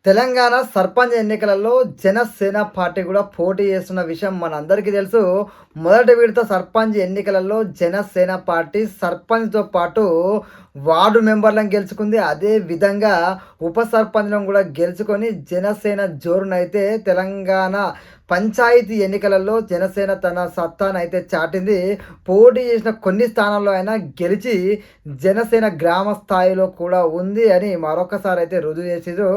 తెలంగాణ సర్పంచ్ ఎన్నికలలో జనసేన పార్టీ కూడా పోటీ చేస్తున్న విషయం మనందరికీ తెలుసు. మొదటి విడత సర్పంచ్ ఎన్నికలలో జనసేన పార్టీ సర్పంచ్‌తో పాటు వార్డు మెంబర్‌లను గెలుచుకుంది. అదే విధంగా ఉప సర్పంచ్‌లను కూడా గెలుచుకొని జనసేన జోరునైతే తెలంగాణ పంచాయతీ ఎన్నికలలో జనసేన తన సత్తానైతే చాటింది. పోటీ చేసిన కొన్ని స్థానాల్లో అయినా గెలిచి జనసేన గ్రామ స్థాయిలో కూడా ఉంది అని మరొకసారి అయితే రుజువు చేసిర్రు.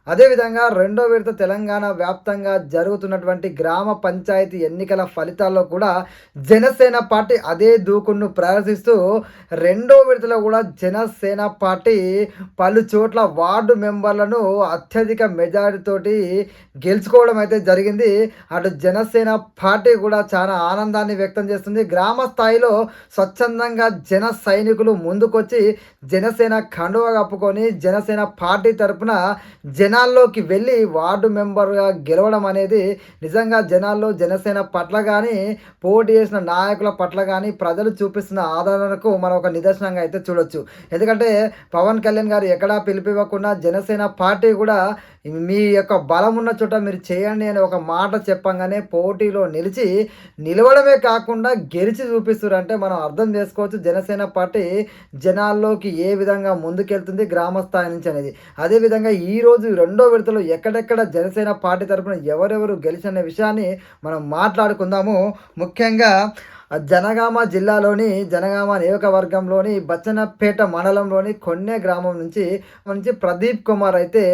అదేవిధంగా రెండో విడత తెలంగాణ వ్యాప్తంగా జరుగుతున్నటువంటి గ్రామ పంచాయతీ ఎన్నికల ఫలితాల్లో కూడా జనసేన పార్టీ అదే దూకుడును ప్రదర్శిస్తూ రెండో విడతలో కూడా జనసేన పార్టీ పలు చోట్ల వార్డు మెంబర్లను అత్యధిక మెజారిటీతోటి గెలుచుకోవడం అయితే జరిగింది. అటు జనసేన పార్టీ కూడా చాలా ఆనందాన్ని వ్యక్తం చేస్తుంది. గ్రామ స్థాయిలో స్వచ్ఛందంగా జన సైనికులు ముందుకొచ్చి జనసేన కండువా కప్పుకొని జనసేన పార్టీ తరపున జనాల్లోకి వెళ్ళి వార్డు మెంబర్గా గెలవడం అనేది నిజంగా జనాల్లో జనసేన పట్ల కానీ పోటీ చేసిన నాయకుల పట్ల కానీ ప్రజలు చూపిస్తున్న ఆదరణకు మనం ఒక నిదర్శనంగా అయితే చూడొచ్చు. ఎందుకంటే పవన్ కళ్యాణ్ గారు ఎక్కడా పిలిపివ్వకుండా జనసేన పార్టీ కూడా మీ యొక్క బలం ఉన్న చోట మీరు చేయండి అని ఒక మాట చెప్పంగానే పోటీలో నిలవడమే కాకుండా గెలిచి చూపిస్తారు. అంటే మనం అర్థం చేసుకోవచ్చు జనసేన పార్టీ జనాల్లోకి ఏ విధంగా ముందుకెళ్తుంది గ్రామ స్థాయి నుంచి అనేది. అదేవిధంగా ఈరోజు రెండో విడతలో ఎక్కడెక్కడ జనసేన పార్టీ తరఫున ఎవరెవరు గెలిచిన విషయాన్ని మనం మాట్లాడుకుందాము. ముఖ్యంగా జనగామ జిల్లాలోని జనగామ నియోజకవర్గంలోని బచ్చన్నపేట మండలంలోని కొన్నే గ్రామం నుంచి ప్రదీప్ కుమార్ అయితే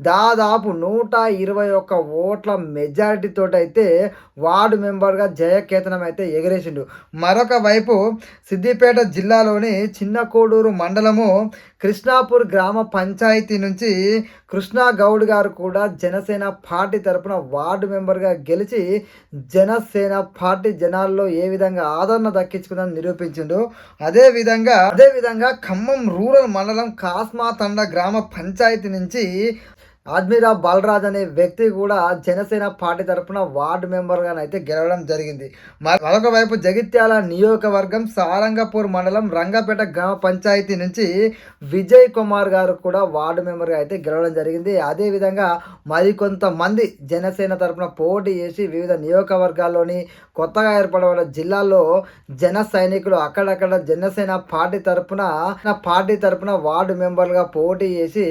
దాదాపు 121 ఓట్ల మెజారిటీతో అయితే వార్డు మెంబర్గా జయకేతనం అయితే ఎగరేసిండు. మరొక వైపు సిద్దిపేట జిల్లాలోని చిన్న కోడూరు మండలము కృష్ణాపూర్ గ్రామ పంచాయతీ నుంచి కృష్ణా గౌడ్ గారు కూడా జనసేన పార్టీ తరపున వార్డు మెంబర్గా గెలిచి జనసేన పార్టీ జనాల్లో ఏ విధంగా ఆదరణ దక్కించుకుందని నిరూపించిండు. అదేవిధంగా ఖమ్మం రూరల్ మండలం కాస్మా తండ గ్రామ పంచాయతీ నుంచి అజ్మీరా బాలరాజ్ అనే వ్యక్తి కూడా జనసేన పార్టీ తరఫున వార్డు మెంబర్గానైతే గెలవడం జరిగింది. మరొక వైపు జగిత్యాల నియోజకవర్గం సారంగపూర్ మండలం రంగపేట గ్రామ పంచాయతీ నుంచి విజయ్ కుమార్ గారు కూడా వార్డు మెంబర్గా అయితే గెలవడం జరిగింది. అదేవిధంగా మరికొంతమంది జనసేన తరఫున పోటీ చేసి వివిధ నియోజకవర్గాల్లోని కొత్తగా ఏర్పడబడిన జిల్లాల్లో జన సైనికులు అక్కడక్కడ జనసేన పార్టీ తరఫున వార్డు మెంబర్లుగా పోటీ చేసి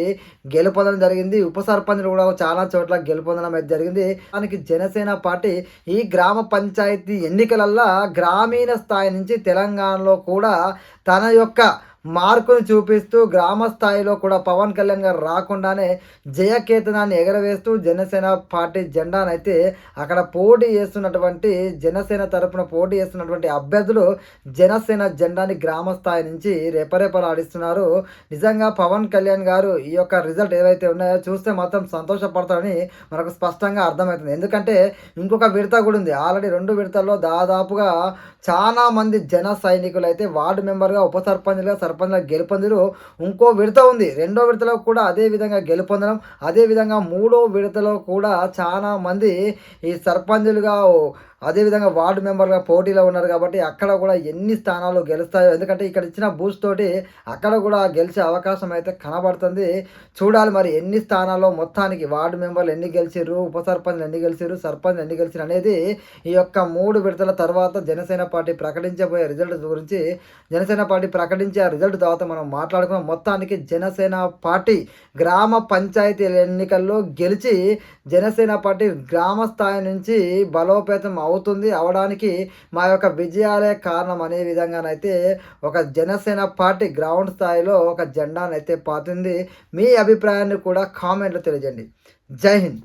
గెలుపొందడం జరిగింది. ఉప సర్పంచ్లు కూడా చాలా చోట్ల గెలుపొందడం అయితే జరిగింది. దానికి జనసేన పార్టీ ఈ గ్రామ పంచాయతీ ఎన్నికలల్లో గ్రామీణ స్థాయి నుంచి తెలంగాణలో కూడా తన యొక్క మార్కును చూపిస్తూ గ్రామ స్థాయిలో కూడా పవన్ కళ్యాణ్ గారు రాకుండానే జయకేతనాన్ని ఎగరవేస్తూ జనసేన పార్టీ జెండానైతే అక్కడ పోటీ చేస్తున్నటువంటి జనసేన తరపున పోటీ చేస్తున్నటువంటి అభ్యర్థులు జనసేన జెండాని గ్రామ స్థాయి నుంచి రెపరెపలాడిస్తున్నారు. నిజంగా పవన్ కళ్యాణ్ గారు ఈ యొక్క రిజల్ట్ ఏవైతే ఉన్నాయో చూస్తే మాత్రం సంతోషపడతారని మనకు స్పష్టంగా అర్థమవుతుంది. ఎందుకంటే ఇంకొక విడత కూడా ఉంది. ఆల్రెడీ 2 విడతల్లో దాదాపుగా చాలా మంది జన సైనికులు అయితే వార్డు మెంబర్గా ఉప సర్పంచ్గా గెలుపొందిరు. ఇంకో విడత ఉంది. రెండో విడతలో కూడా అదే విధంగా గెలుపొందడం, అదేవిధంగా మూడో విడతలో కూడా చాలా మంది ఈ సర్పంచులుగా అదేవిధంగా వార్డు మెంబర్గా పోటీలో ఉన్నారు. కాబట్టి అక్కడ కూడా ఎన్ని స్థానాలు గెలుస్తాయో, ఎందుకంటే ఇక్కడ ఇచ్చిన బూస్ట్ తోటి అక్కడ కూడా గెలిచే అవకాశం అయితే కనబడుతుంది. చూడాలి మరి ఎన్ని స్థానాల్లో మొత్తానికి వార్డు మెంబర్లు ఎన్ని గెలిచిర్రు, ఉప సర్పంచ్లు ఎన్ని గెలిచిర్రు, సర్పంచ్ ఎన్ని గెలిచిర్రు అనేది ఈ యొక్క 3 విడతల తర్వాత జనసేన పార్టీ ప్రకటించబోయే రిజల్ట్ గురించి జనసేన పార్టీ ప్రకటించే ఆ రిజల్ట్ తర్వాత మనం మాట్లాడుకున్నాం. మొత్తానికి జనసేన పార్టీ గ్రామ పంచాయతీ ఎన్నికల్లో గెలిచి జనసేన పార్టీ గ్రామ స్థాయి నుంచి బలోపేతం అవడానికి మా యొక్క విజయాలే కారణం అనే విధంగానైతే ఒక జనసేన పార్టీ గ్రౌండ్ స్థాయిలో ఒక జెండానైతే పాతింది. మీ అభిప్రాయాన్ని కూడా కామెంట్లో తెలియజేయండి. జై హింద్.